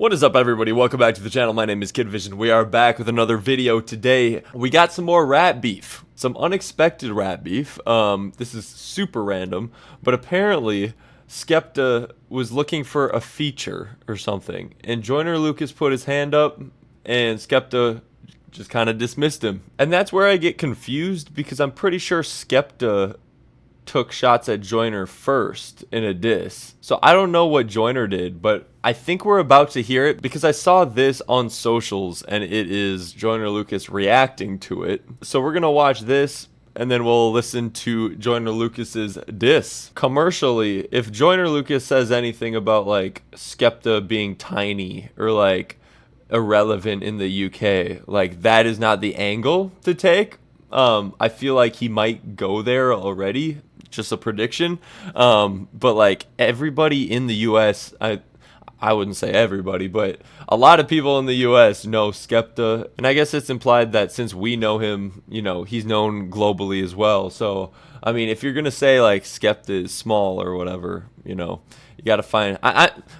What is up, everybody? Welcome back to the channel. My name is Kid Vision. We are back with another video today. We got some more rap beef, some unexpected rap beef. This is super random, but apparently Skepta was looking for a feature or something, and Joyner Lucas put his hand up, and Skepta just kind of dismissed him. And that's where I get confused, because I'm pretty sure Skepta took shots at Joyner first in a diss. So I don't know what Joyner did, but I think we're about to hear it because I saw this on socials and it is Joyner Lucas reacting to it. So we're gonna watch this and then we'll listen to Joyner Lucas's diss. Commercially, if Joyner Lucas says anything about like Skepta being tiny or like irrelevant in the UK, like that is not the angle to take. I feel like he might go there already. Just a prediction. But like everybody in the US, I wouldn't say everybody, but a lot of people in the US know Skepta. And I guess it's implied that since we know him, you know, he's known globally as well. So, I mean, if you're going to say like Skepta is small or whatever, you know, you got to find.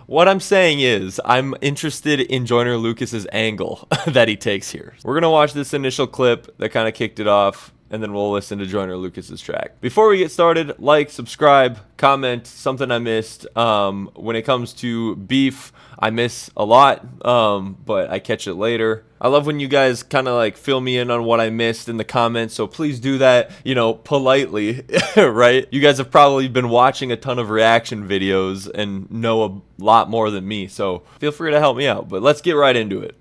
What I'm saying is I'm interested in Joyner Lucas's angle that he takes here. We're going to watch this initial clip that kind of kicked it off, and then we'll listen to Joyner Lucas's track. Before we get started, like, subscribe, comment, something I missed. When it comes to beef, I miss a lot, but I catch it later. I love when you guys kind of like fill me in on what I missed in the comments, so please do that, you know, politely, right? You guys have probably been watching a ton of reaction videos and know a lot more than me, so feel free to help me out, but let's get right into it.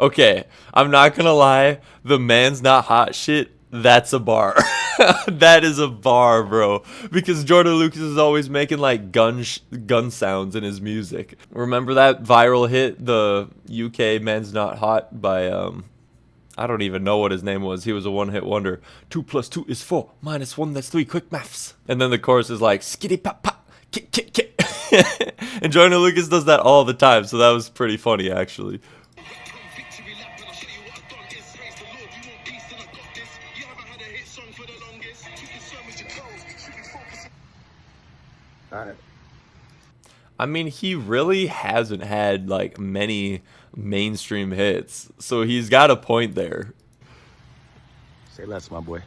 Okay, I'm not gonna lie, the man's not hot shit, that's a bar. That is a bar, bro. Because Joyner Lucas is always making like gun sounds in his music. Remember that viral hit, the UK Man's Not Hot by I don't even know what his name was. He was a one-hit wonder. 2 + 2 is 4, -1 that's 3, quick maths. And then the chorus is like skitty pop pop, kick kick kick. And Joyner Lucas does that all the time, so that was pretty funny actually. Alright. I mean, he really hasn't had like many mainstream hits, so he's got a point there. Say less, my boy.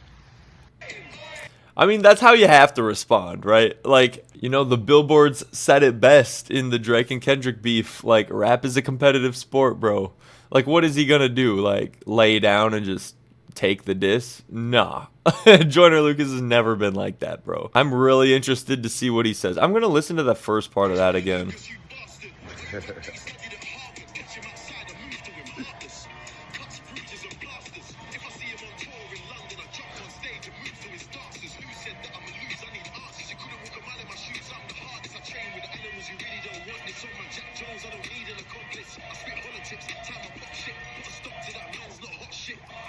I mean, that's how you have to respond, right? Like, you know, the billboards said it best in the Drake and Kendrick beef. Like, rap is a competitive sport, bro. Like, what is he gonna do? Like, lay down and just take the diss? Nah. Joyner Lucas has never been like that, bro. I'm really interested to see what he says. I'm gonna listen to the first part of that again.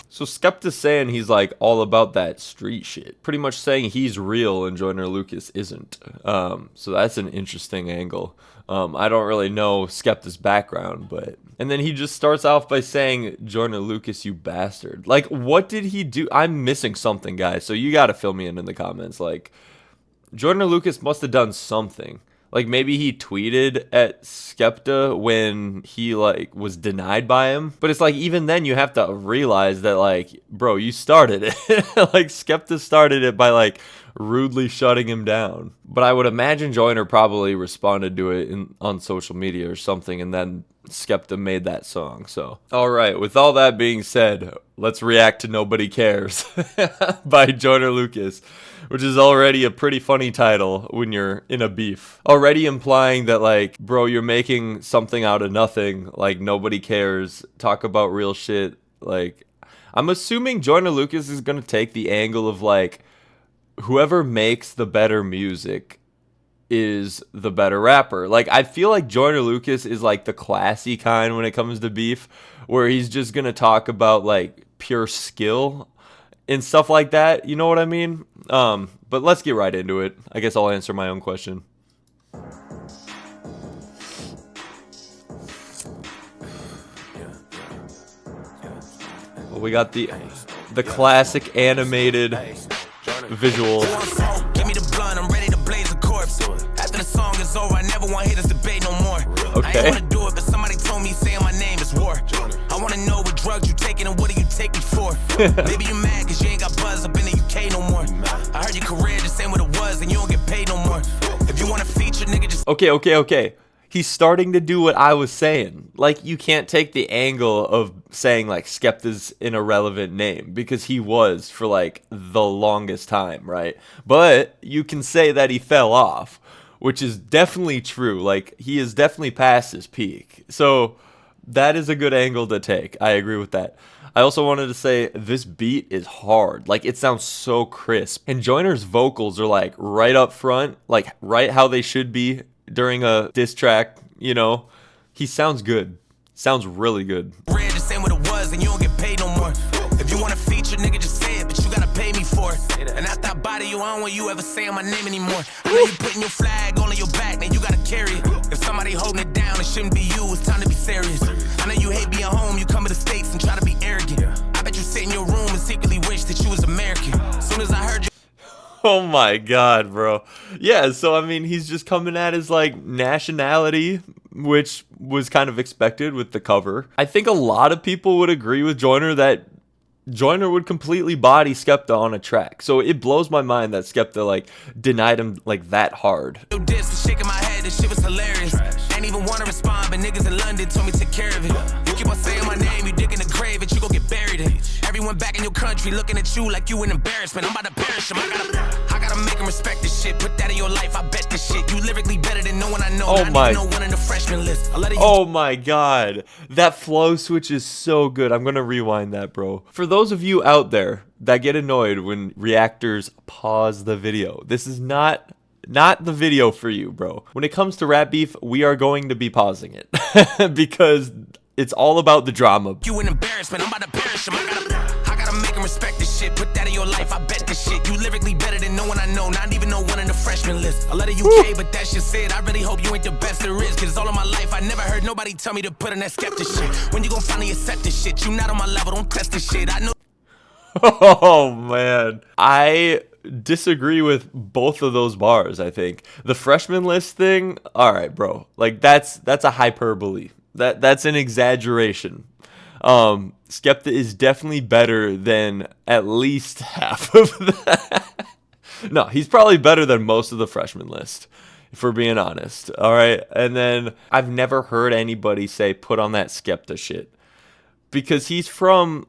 So Skepta's saying he's like all about that street shit. Pretty much saying he's real and Joyner Lucas isn't. So that's an interesting angle. I don't really know Skepta's background, but... And then he just starts off by saying, Joyner Lucas, you bastard. Like, what did he do? I'm missing something, guys, so you gotta fill me in the comments. Like, Joyner Lucas must have done something. Like, maybe he tweeted at Skepta when he, like, was denied by him. But it's like, even then, you have to realize that, like, bro, you started it. Like, Skepta started it by, like, rudely shutting him down. But I would imagine Joyner probably responded to it on social media or something, and then Skepta made that song. So, all right, with all that being said, let's react to Nobody Cares by Joyner Lucas, which is already a pretty funny title when you're in a beef. Already implying that, like, bro, you're making something out of nothing, like, nobody cares, talk about real shit. Like, I'm assuming Joyner Lucas is gonna take the angle of, like, whoever makes the better music is the better rapper. Like, I feel like Joyner Lucas is like the classy kind when it comes to beef, where he's just gonna talk about like pure skill and stuff like that. You know what I mean? But let's get right into it. I guess I'll answer my own question. Well, we got the classic animated visual. Give me the blunt, I'm ready to blaze a corpse. After the song is over, I never want to hear this debate no more. Okay. I ain't wanna do it, but somebody told me saying my name is war. I wanna know what drugs you taking and what do you take me for? Maybe you mad cause you ain't got buzz up in the UK no more. I heard your career just ain't what it was and you don't get paid no more. If you wanna feature, nigga, just Okay. He's starting to do what I was saying. Like, you can't take the angle of saying like Skepta's an irrelevant name, because he was for like the longest time, right? But you can say that he fell off, which is definitely true. Like, he is definitely past his peak. So that is a good angle to take. I agree with that. I also wanted to say this beat is hard. Like, it sounds so crisp. And Joyner's vocals are like right up front, like right how they should be during a diss track, you know. He sounds good. Sounds really good. red just ain't what it was and you don't get paid no more. If you wanna feature, nigga, just say it, but you gotta pay me for it. And after I body you, I don't want you ever saying my name anymore. I know you putting your flag on your back, now you gotta carry it. If somebody holding it down, it shouldn't be you, it's time to be serious. I know you hate being home, you come to the States and try to be arrogant. I bet you sit in your room and secretly wish that you was American. As soon as I heard you. Oh my god, bro. Yeah, so I mean, he's just coming at his like nationality, which was kind of expected with the cover. I think a lot of people would agree with Joyner that Joyner would completely body Skepta on a track. So it blows my mind that Skepta like denied him like that hard. This was shaking my head, this shit was hilarious. Ain't even wanna respond, but niggas in London told me to take care of it. You keep on saying my name, you dig in the grave, and you gon' get buried in. Everyone back in your country looking at you like you an embarrassment. I'm about to perish him. I gotta make him respect this shit. Put that in your life, I bet this shit. You lyrically better than no one I know. Oh my. No one in the freshman list. Oh my god. That flow switch is so good. I'm gonna rewind that, bro. For those of you out there that get annoyed when reactors pause the video, this is not the video for you, bro. When it comes to rap beef, we are going to be pausing it because it's all about the drama. You an embarrassment. I'm about to perish him. I gotta make him respect this shit. Put that in your life, I bet this shit. You lyrically better than no one I know. Not even no one in the freshman list. I let it UK, but that's just it. I really hope you ain't the best there is, cause all of my life I never heard nobody tell me to put in that Skepta shit. When you gon' finally accept this shit? You not on my level, don't test this shit. I know. Oh man, I disagree with both of those bars. I think the freshman list thing, all right, bro, like that's a hyperbole. That's an exaggeration. Skepta is definitely better than at least half of that. No, he's probably better than most of the freshman list, if we're being honest. All right, and then I've never heard anybody say put on that Skepta shit, because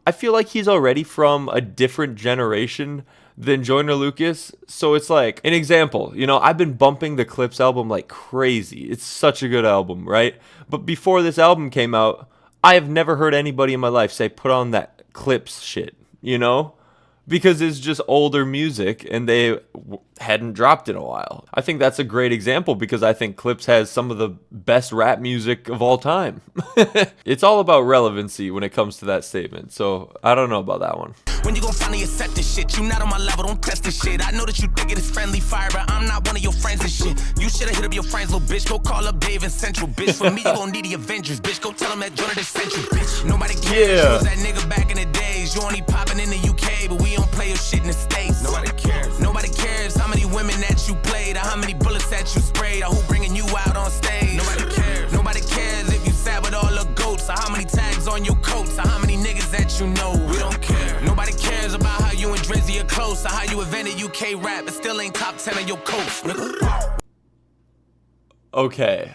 I feel like he's already from a different generation than Joyner Lucas. So it's like, an example, you know, I've been bumping the Clips album like crazy. It's such a good album, right? But before this album came out, I have never heard anybody in my life say put on that Clips shit, you know? Because it's just older music and they hadn't dropped in a while. I think that's a great example because I think Clips has some of the best rap music of all time. It's all about relevancy when it comes to that statement. So I don't know about that one. When you gon' finally accept this shit? You not on my level, don't test this shit. I know that you think it is friendly fire, but I'm not one of your friends and shit. You should've hit up your friends, little bitch. Go call up Dave and Central, bitch. For me, you gon' need the Avengers, bitch. Go tell them that Joyner just sent you, bitch. Nobody cares. Yeah. You was that nigga back in the days. You only popping in the UK, but we don't play your shit in the States. Nobody cares. Nobody cares how many women that you played, or how many bullets that you sprayed, or who bringing you out on stage. Nobody cares. Nobody cares if you sat with all the goats, or how many tags on your coats, or how many niggas that you know. We don't care. Nobody cares about how you and Drizzy are close, or how you invented UK rap, but still ain't top 10 on your coast, nigga. Okay.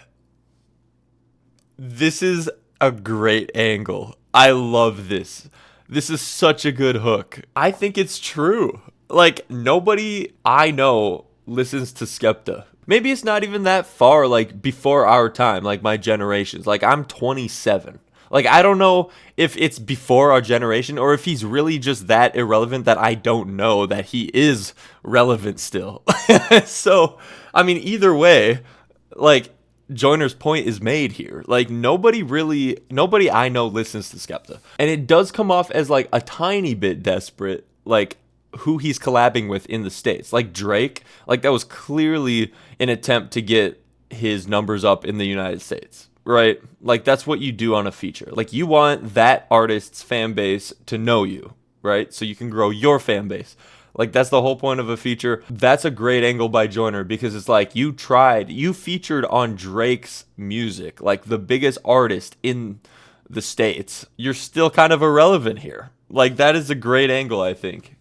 This is a great angle. I love this. This is such a good hook. I think it's true. Like, nobody I know listens to Skepta. Maybe it's not even that far, like, before our time, like my generations. Like, I'm 27. Like, I don't know if it's before our generation or if he's really just that irrelevant that I don't know that he is relevant still. So, I mean, either way, like, Joyner's point is made here. Like, nobody I know listens to Skepta. And it does come off as, like, a tiny bit desperate, like, who he's collabing with in the States. Like, Drake, like, that was clearly an attempt to get his numbers up in the United States, right? Like, that's what you do on a feature. Like, you want that artist's fan base to know you, right? So you can grow your fan base. Like, that's the whole point of a feature. That's a great angle by Joyner, because it's like, you featured on Drake's music, like the biggest artist in the States. You're still kind of irrelevant here. Like, that is a great angle, I think.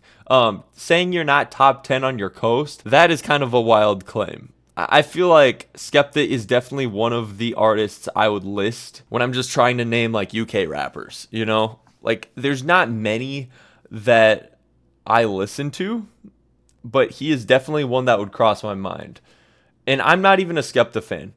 Saying you're not top 10 on your coast, that is kind of a wild claim. I feel like Skepta is definitely one of the artists I would list when I'm just trying to name, like, UK rappers, you know? Like, there's not many that I listen to, but he is definitely one that would cross my mind. And I'm not even a Skepta fan.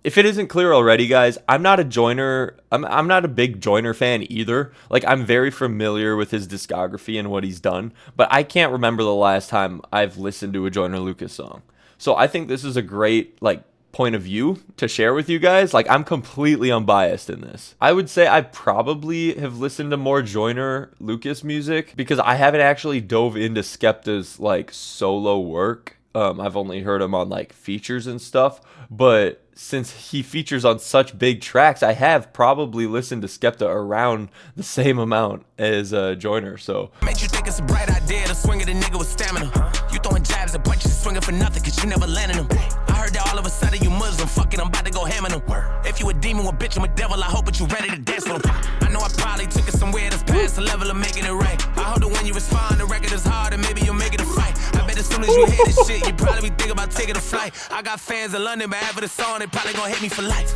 If it isn't clear already, guys, I'm not a Joyner. I'm not a big Joyner fan either. Like, I'm very familiar with his discography and what he's done, but I can't remember the last time I've listened to a Joyner Lucas song. So I think this is a great, like, point of view to share with you guys. Like, I'm completely unbiased in this. I would say I probably have listened to more Joyner Lucas music because I haven't actually dove into Skepta's, like, solo work. I've only heard him on, like, features and stuff, but since he features on such big tracks, I have probably listened to Skepta around the same amount as Joyner. So Made you think it's a bright idea to swing at a nigga with stamina. You throwing jabs and punches, swinging for nothing, cause you never landed them. I heard that all of a sudden you Muslim, fucking, I'm about to go ham on them. If you a demon, a bitch, I'm a devil, I hope that you ready to dance with them. I know I probably took it somewhere that's past the level of making it right. I hope that when you respond, the record is hard and maybe you'll make it a fight. I bet as soon as you hear this shit, you probably be thinking about taking a flight. I got fans in London, but after the song, they probably gonna hate me for life.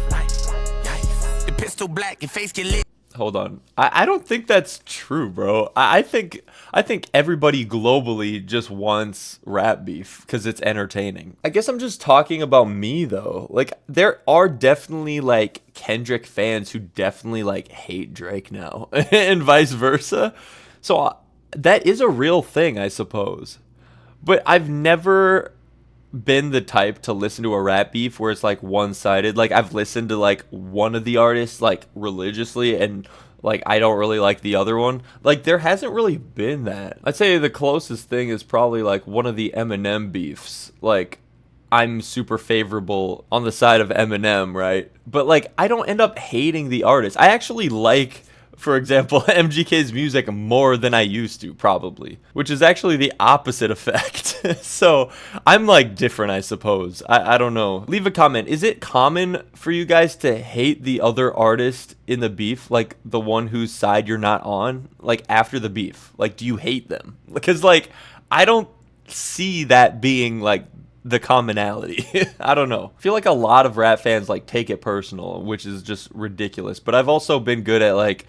The pistol black, your face get lit. hold on. I don't think that's true, bro. I think everybody globally just wants rap beef because it's entertaining. I guess I'm just talking about me though. Like, there are definitely like Kendrick fans who definitely like hate Drake now and vice versa. So that is a real thing, I suppose. But I've never been the type to listen to a rap beef where it's like one-sided. Like, I've listened to like one of the artists like religiously and like I don't really like the other one. Like, there hasn't really been that. I'd say the closest thing is probably like one of the Eminem beefs. Like, I'm super favorable on the side of Eminem, right? But like, I don't end up hating the artist. I actually like, for example, MGK's music more than I used to, probably, which is actually the opposite effect. So I'm like different, I suppose. I don't know. Leave a comment. Is it common for you guys to hate the other artist in the beef, like the one whose side you're not on, like after the beef? Like, do you hate them? Because like, I don't see that being like the commonality. I don't know. I feel like a lot of rap fans like take it personal, which is just ridiculous. But I've also been good at like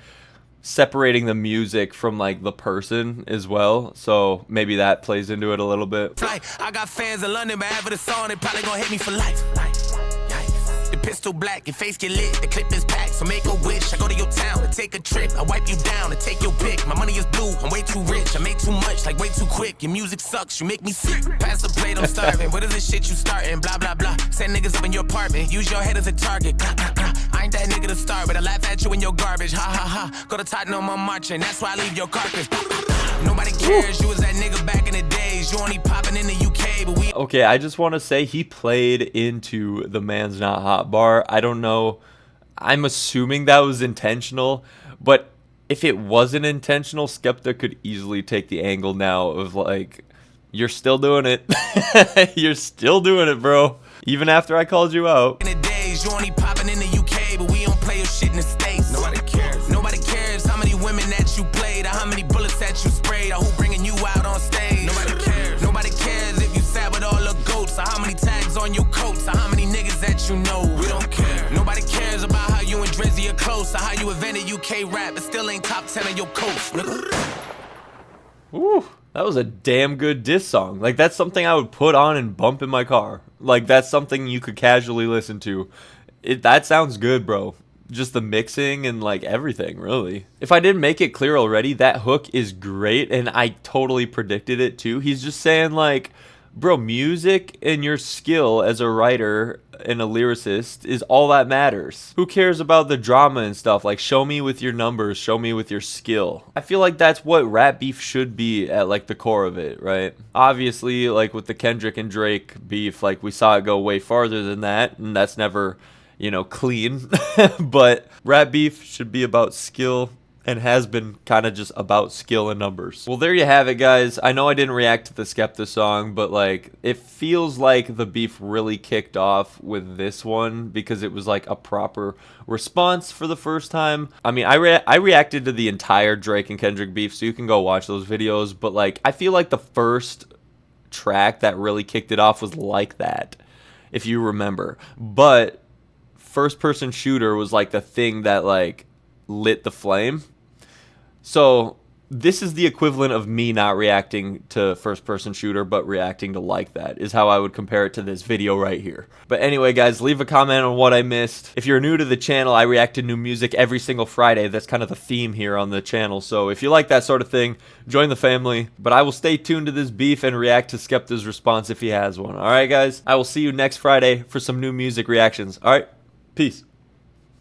separating the music from like the person as well, so maybe that plays into it a little bit. I got fans in London, but after the song, they probably gonna hate me for life. The pistol black, your face get lit, the clip is packed, so make a wish. I go to your town to take a trip, I wipe you down and take your pick. My money is blue, I'm way too rich, I make too much, like way too quick. Your music sucks, you make me sick. Pass the plate, I'm starving. What is this shit you starting? Blah blah blah. Send niggas up in your apartment, use your head as a target. Blah, blah, blah. I ain't that nigga to start, but I laugh at you in your garbage. Ha ha ha. Go to Tottenham, I'm marching, that's why I leave your carcass. Nobody cares, you was that nigga back in the days. You only popping in the UK, but we. Okay, I just want to say he played into the Man's Not Hot bar. I don't know. I'm assuming that was intentional, but if it wasn't intentional, Skepta could easily take the angle now of like, you're still doing it. You're still doing it, bro. Even after I called you out. In the days, you only popping in the UK, but we don't play your shit in the States. Nobody cares. Nobody cares how many women that you played, or how many bullets that you sprayed, or who bringing you out on stage. Nobody cares. Nobody cares if you sat with all the goats, or how many tags on your coats, or how many niggas that you know. We don't care. Nobody cares about how you and Drizzy are close, or how you invented UK rap, but still ain't top 10 on your coast. Ooh, that was a damn good diss song. Like, that's something I would put on and bump in my car. Like, that's something you could casually listen to. That sounds good, bro. Just the mixing and like everything, really. If I didn't make it clear already, that hook is great, and I totally predicted it too. He's just saying like, Bro, music and your skill as a writer and a lyricist is all that matters. Who cares about the drama and stuff? Like, show me with your numbers, show me with your skill. I feel like that's what rap beef should be at, like, the core of it, right? Obviously, like, with the Kendrick and Drake beef, like, we saw it go way farther than that, and that's never, you know, clean. But rap beef should be about skill, and has been kind of just about skill and numbers. Well, there you have it, guys. I know I didn't react to the Skepta song, but like, it feels like the beef really kicked off with this one because it was like a proper response for the first time. I mean, I reacted to the entire Drake and Kendrick beef, so you can go watch those videos, but like, I feel like the first track that really kicked it off was Like That, if you remember. But first person shooter was like the thing that like lit the flame. So this is the equivalent of me not reacting to first person shooter but reacting to Like That, is how I would compare it to this video right here. But anyway, guys, leave a comment on what I missed. If you're new to the channel, I react to new music every single Friday. That's kind of the theme here on the channel. So if you like that sort of thing, join the family. But I will stay tuned to this beef and react to Skepta's response if he has one. Alright, guys, I will see you next Friday for some new music reactions. Alright, peace.